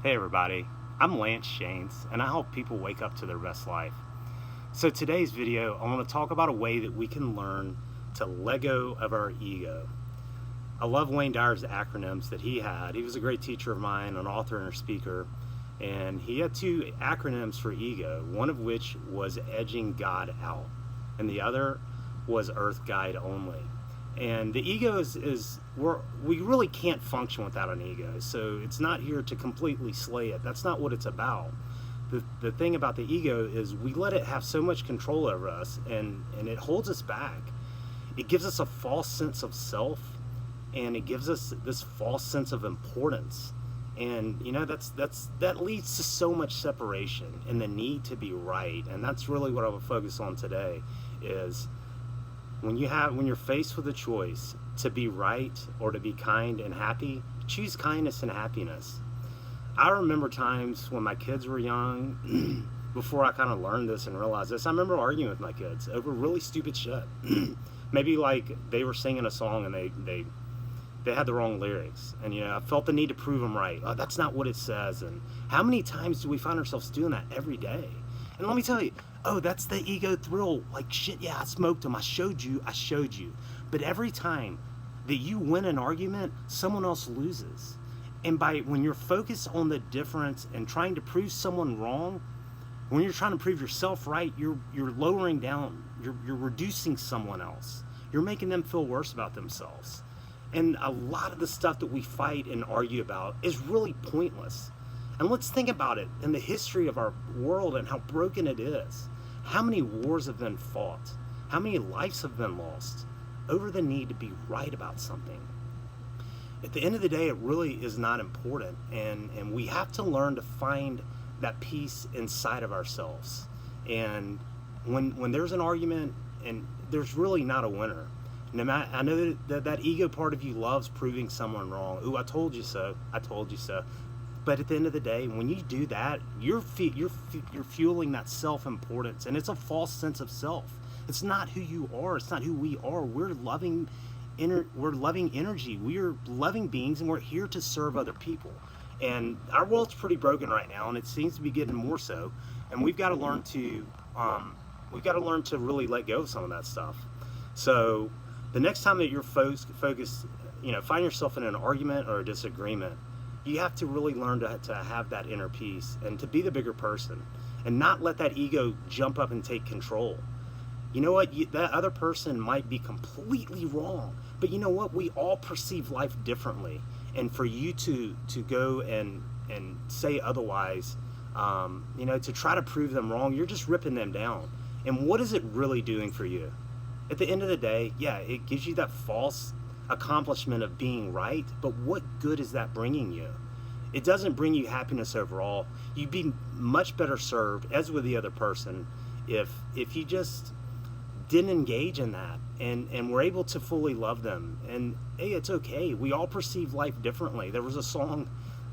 Hey everybody, I'm Lance Shanes and I help people wake up to their best life. So today's video, I want to talk about a way that we can learn to let go of our ego. I love Wayne Dyer's acronyms that he had. He was a great teacher of mine, an author and a speaker, and he had two acronyms for ego, one of which was edging God out, and the other was earth guide only. And the ego is we really can't function without an ego. So it's not here to completely slay it. That's not what it's about. The thing about the ego is we let it have so much control over us, and it holds us back. It gives us a false sense of self, and it gives us this false sense of importance. And you know, that leads to so much separation and the need to be right. And that's really what I will focus on today is when you're faced with a choice to be right or to be kind and happy, choose kindness and happiness. I remember times when my kids were young, before I kind of learned this and realized this, I remember arguing with my kids over really stupid shit. Maybe like they were singing a song and they had the wrong lyrics, and you know, I felt the need to prove them right. Oh, that's not what it says. And how many times do we find ourselves doing that every day? And let me tell you, oh, that's the ego thrill. Like, shit, yeah, I smoked them. I showed you. But every time that you win an argument, someone else loses. And when you're focused on the difference and trying to prove someone wrong, when you're trying to prove yourself right, you're lowering down, you're reducing someone else. You're making them feel worse about themselves. And a lot of the stuff that we fight and argue about is really pointless. And let's think about it in the history of our world and how broken it is. How many wars have been fought? How many lives have been lost over the need to be right about something? At the end of the day, it really is not important. And we have to learn to find that peace inside of ourselves. And when there's an argument and there's really not a winner, no matter, I know that ego part of you loves proving someone wrong. Ooh, I told you so. I told you so. But at the end of the day, when you do that, you're fueling that self-importance, and it's a false sense of self. It's not who you are. It's not who we are. We're loving energy. We are loving beings, and we're here to serve other people. And our world's pretty broken right now, and it seems to be getting more so. And we've got to learn to really let go of some of that stuff. So the next time that you're focused, you know, find yourself in an argument or a disagreement, you have to really learn to have that inner peace and to be the bigger person and not let that ego jump up and take control. You know what? That other person might be completely wrong, but you know what? We all perceive life differently. And for you to go and say otherwise, you know, to try to prove them wrong, you're just ripping them down. And what is it really doing for you? At the end of the day, yeah, it gives you that false accomplishment of being right, but what good is that bringing you? It doesn't bring you happiness overall. You'd be much better served, as with the other person, if you just didn't engage in that and were able to fully love them. And hey, it's okay. We all perceive life differently. There was a song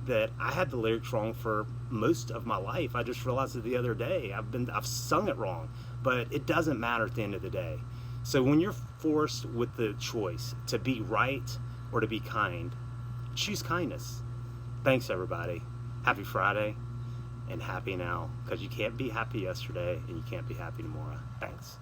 that I had the lyrics wrong for most of my life. I just realized it the other day. I've sung it wrong, but it doesn't matter at the end of the day. So when you're forced with the choice to be right or to be kind, choose kindness. Thanks, everybody. Happy Friday and happy now, because you can't be happy yesterday and you can't be happy tomorrow. Thanks.